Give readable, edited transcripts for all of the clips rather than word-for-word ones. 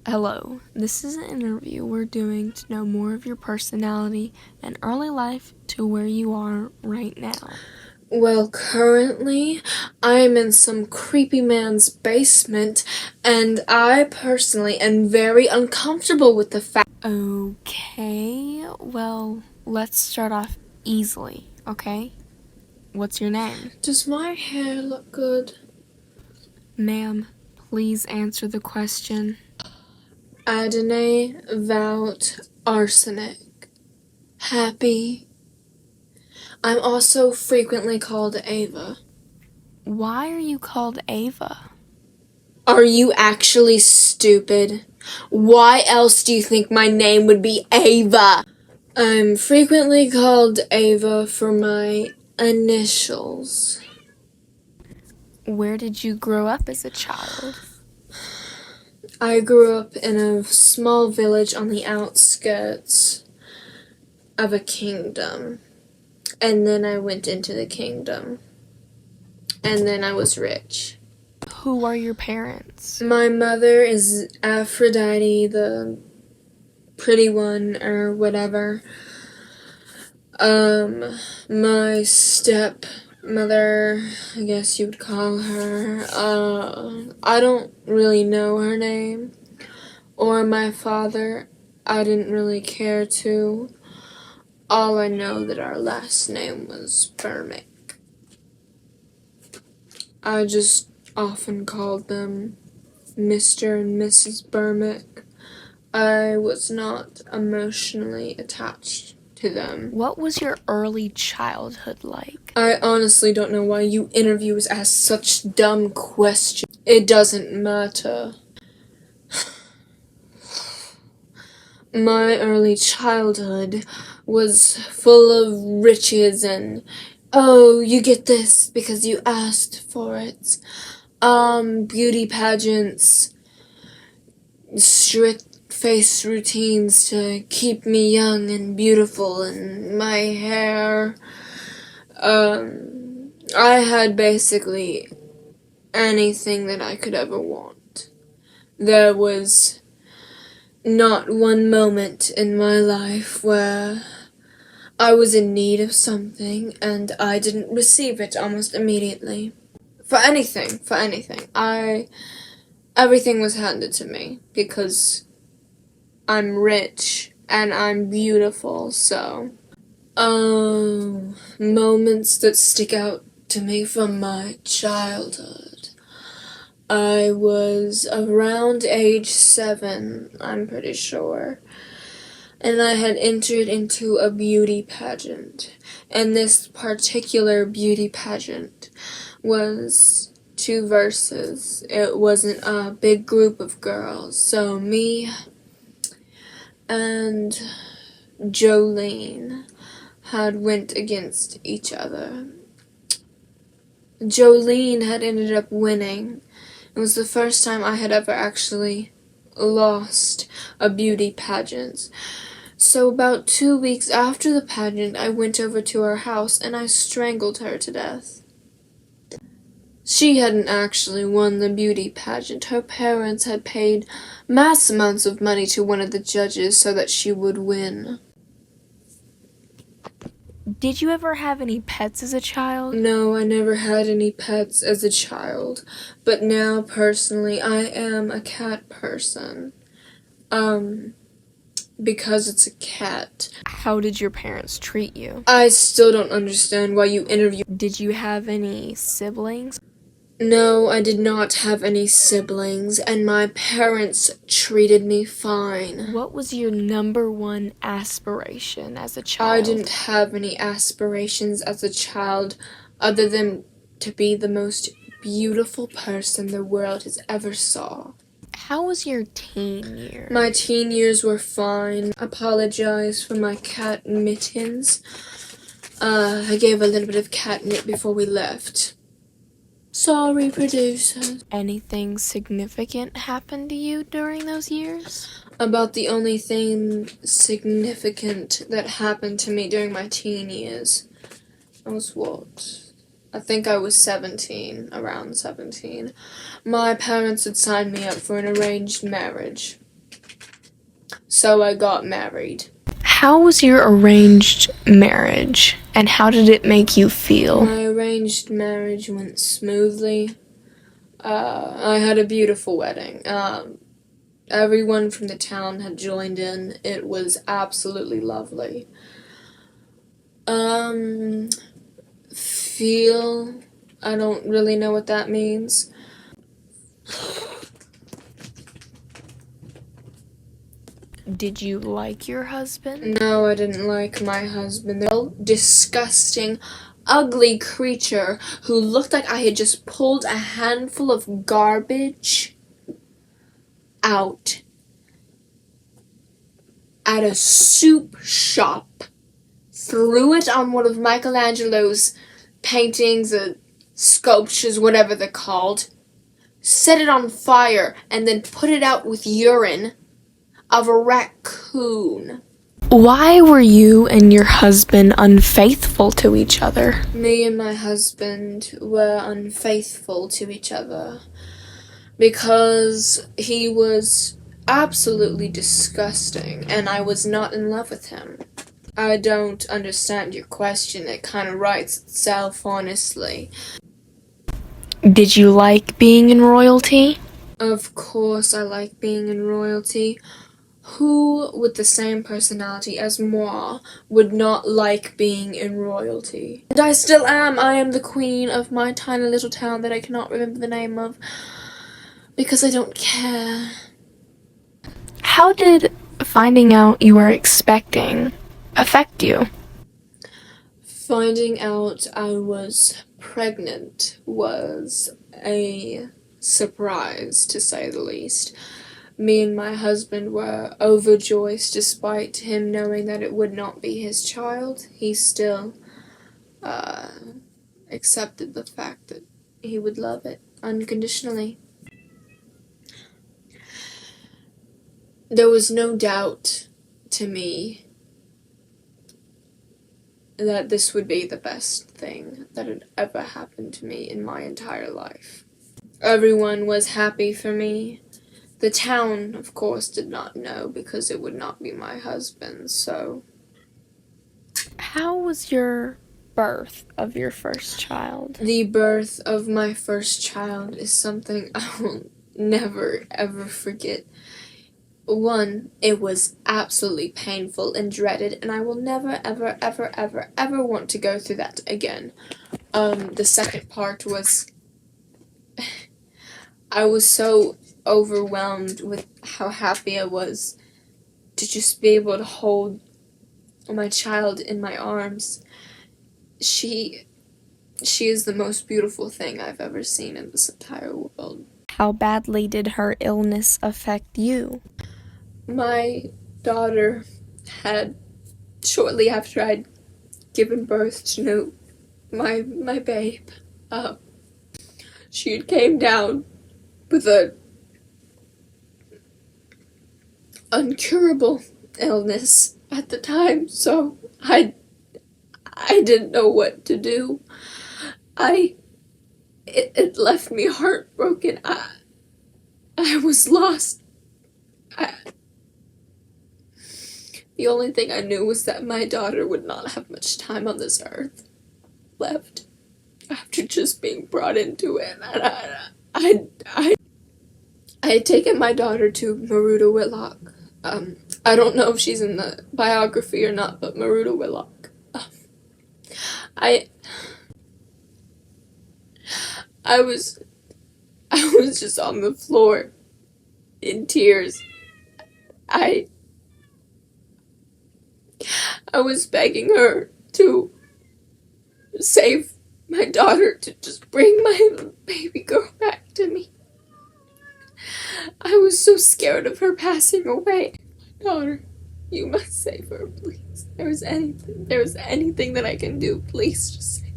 Hello, this is an interview we're doing to know more of your personality and early life to where you are right now. Well, currently, I'm in some creepy man's basement, and I personally am very uncomfortable with the fact. Okay, well, let's start off easily, okay? What's your name? Does my hair look good? Ma'am, please answer the question. Aydenne Arsenic. Happy. I'm also frequently called Ava. Why are you called Ava? Are you actually stupid? Why else do you think my name would be Ava? I'm frequently called Ava for my initials. Where did you grow up as a child? I grew up in a small village on the outskirts of a kingdom. And then I went into the kingdom. And then I was rich. Who are your parents? My mother is Aphrodite, the pretty one, or whatever. My stepmother, I guess you would call her, I don't really know her name. Or my father, I didn't really care to. All I know that our last name was Burmick. I just often called them Mr. and Mrs. Burmick. I was not emotionally attached to them. What was your early childhood like? I honestly don't know why you interviewers ask such dumb questions. It doesn't matter. My early childhood was full of riches and, oh, you get this because you asked for it. Beauty pageants, strict face routines to keep me young and beautiful, and my hair. I had basically anything that I could ever want. There was not one moment in my life where I was in need of something and I didn't receive it almost immediately. For anything. Everything was handed to me because I'm rich and I'm beautiful, so. Moments that stick out to me from my childhood. I was around age 7, I'm pretty sure, and I had entered into a beauty pageant, and this particular beauty pageant was 2 verses. It wasn't a big group of girls, so me and Jolene had went against each other. Jolene had ended up winning. It was the first time I had ever actually lost a beauty pageant. So about 2 weeks after the pageant, I went over to her house and I strangled her to death. She hadn't actually won the beauty pageant. Her parents had paid mass amounts of money to one of the judges so that she would win. Did you ever have any pets as a child? No, I never had any pets as a child, but now personally I am a cat person. Because it's a cat. How did your parents treat you? I still don't understand why you interview. Did you have any siblings? No, I did not have any siblings, and my parents treated me fine. What was your number one aspiration as a child? I didn't have any aspirations as a child other than to be the most beautiful person the world has ever saw. How was your teen years? My teen years were fine. Apologize for my cat mittens. I gave a little bit of catnip before we left. Sorry, producer. Anything significant happened to you during those years? About the only thing significant that happened to me during my teen years. I was what? I think I was 17, around 17. My parents had signed me up for an arranged marriage. so I got married. How was your arranged marriage, and how did it make you feel? My arranged marriage went smoothly. I had a beautiful wedding. Everyone from the town had joined in. It was absolutely lovely. Feel? I don't really know what that means. Did you like your husband? No, I didn't like my husband. The disgusting, ugly creature who looked like I had just pulled a handful of garbage out at a soup shop, threw it on one of Michelangelo's paintings, sculptures, whatever they're called, set it on fire, and then put it out with urine of a raccoon. Why were you and your husband unfaithful to each other? Me and my husband were unfaithful to each other because he was absolutely disgusting and I was not in love with him. I don't understand your question. It kind of writes itself, honestly. Did you like being in royalty? Of course I like being in royalty. Who with the same personality as moi would not like being in royalty? And I still am. I am the queen of my tiny little town that I cannot remember the name of because I don't care. How did finding out you were expecting affect you? Finding out I was pregnant was a surprise, to say the least. Me and my husband were overjoyed despite him knowing that it would not be his child. He still accepted the fact that he would love it unconditionally. There was no doubt to me that this would be the best thing that had ever happened to me in my entire life. Everyone was happy for me. The town, of course, did not know because it would not be my husband, so... How was your birth of your first child? The birth of my first child is something I will never, ever forget. One, it was absolutely painful and dreaded, and I will never, ever, ever, ever, ever want to go through that again. The second part was... I was so overwhelmed with how happy I was to just be able to hold my child in my arms. She is the most beautiful thing I've ever seen in this entire world. How badly did her illness affect you? My daughter had, shortly after I'd given birth to my babe, she had came down with a uncurable illness at the time, so I didn't know what to do. It left me heartbroken. I was lost. The only thing I knew was that my daughter would not have much time on this earth left after just being brought into it. And I had taken my daughter to Maruta Whitlock. I don't know if she's in the biography or not, but Maruta Whitlock. I was just on the floor in tears. I was begging her to save my daughter, to just bring my baby girl back to me. I was so scared of her passing away. My daughter, you must save her, please. There was anything that I can do, please just save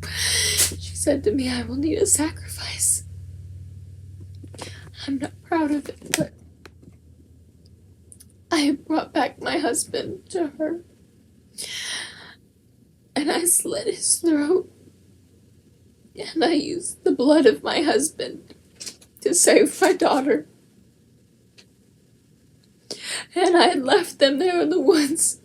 her. She said to me, I will need a sacrifice. I'm not proud of it, but I have brought back my husband to her. And I slit his throat. And I used the blood of my husband to save my daughter. and I had left them there in the woods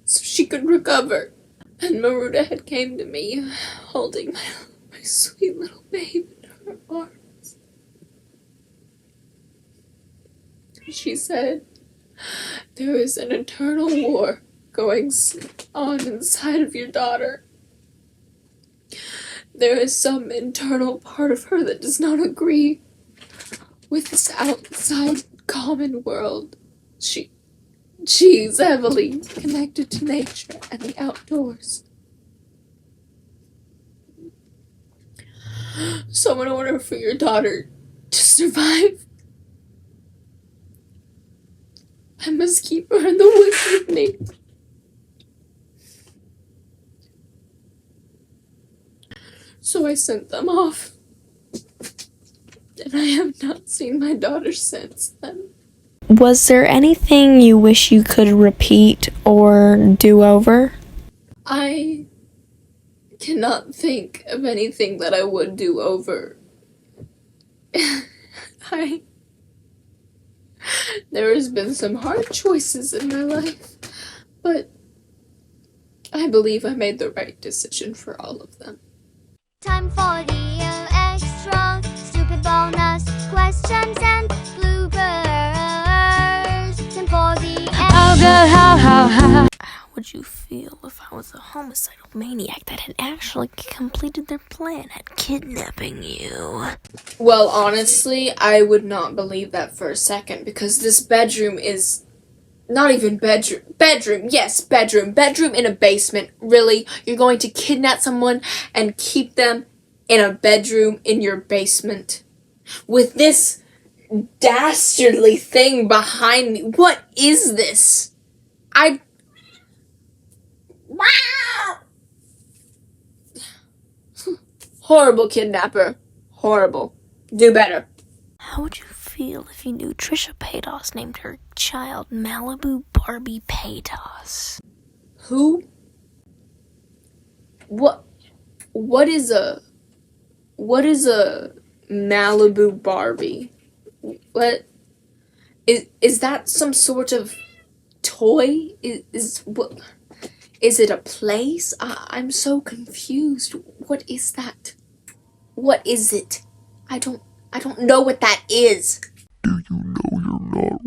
so she could recover. And Maruta had came to me, holding my sweet little babe in her arms. She said, "There is an eternal war going on inside of your daughter. There is some internal part of her that does not agree with this outside common world. She's heavily connected to nature and the outdoors. So in order for your daughter to survive, I must keep her in the woods with me." So I sent them off, and I have not seen my daughter since then. Was there anything you wish you could repeat or do over? I cannot think of anything that I would do over. There has been some hard choices in my life, but I believe I made the right decision for all of them. Time for the extra stupid bonus questions and bloopers. Time for the How would you feel if I was a homicidal maniac that had actually completed their plan at kidnapping you? Well, honestly, I would not believe that for a second, because this bedroom is not even bedroom. Yes, bedroom in a basement. Really? You're going to kidnap someone and keep them in a bedroom in your basement with this dastardly thing behind me? What is this? Wow! Horrible kidnapper. Horrible. Do better. How would you feel if you knew Trisha Paytas named her child Malibu Barbie Paytas? Who? What is a Malibu Barbie? What is that? Some sort of toy? Is it a place? I'm so confused. What is that? What is it? I don't know what that is. Do you know you're not real?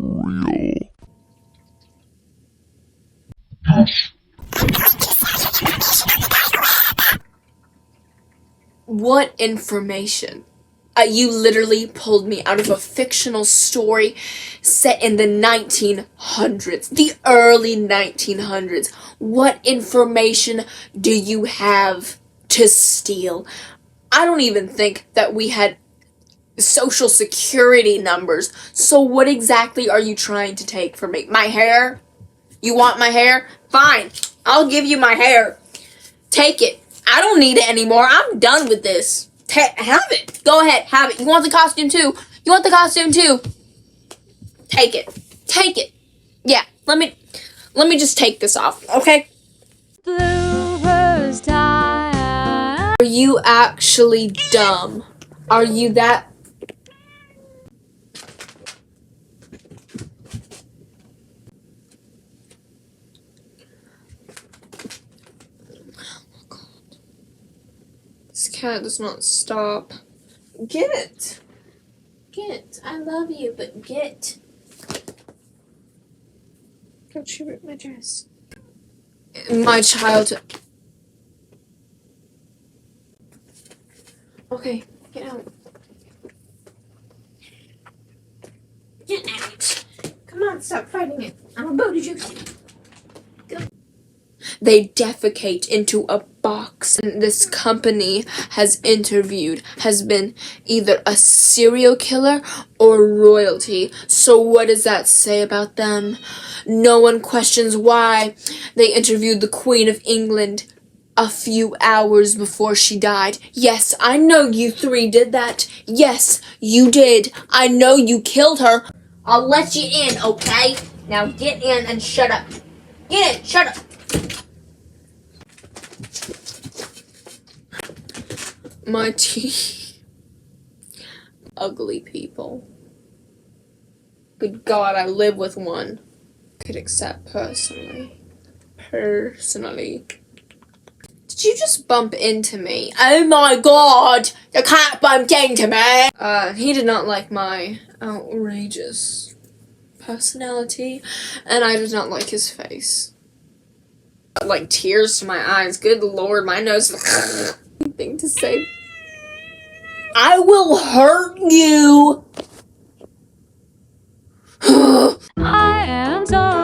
What information? You literally pulled me out of a fictional story set in the 1900s, the early 1900s. What information do you have to steal? I don't even think that we had social security numbers. So what exactly are you trying to take from me? My hair? You want my hair? Fine. I'll give you my hair. Take it. I don't need it anymore. I'm done with this. Have it. Go ahead. Have it. You want the costume too? Take it. Yeah. Let me just take this off, okay? bloopers time. Are you actually dumb? Are you that... This cat does not stop. Get. I love you, but get. Don't you rip my dress. My childhood. Okay, get out. Get out. Come on, stop fighting it. I'm about to juice you. Go. They defecate into a box, and this company has been either a serial killer or royalty. So what does that say about them? No one questions why they interviewed the Queen of England a few hours before she died. Yes, I know you three did that. Yes, you did. I know you killed her. I'll let you in, okay? Now get in and shut up. Get in, shut up. My teeth. Ugly people. Good God, I live with one. Could accept personally. Did you just bump into me? Oh my God! The cat bumped into me! He did not like my outrageous personality, and I did not like his face. Like, tears to my eyes. Good Lord, my nose. Thing to say. I will hurt you! I am so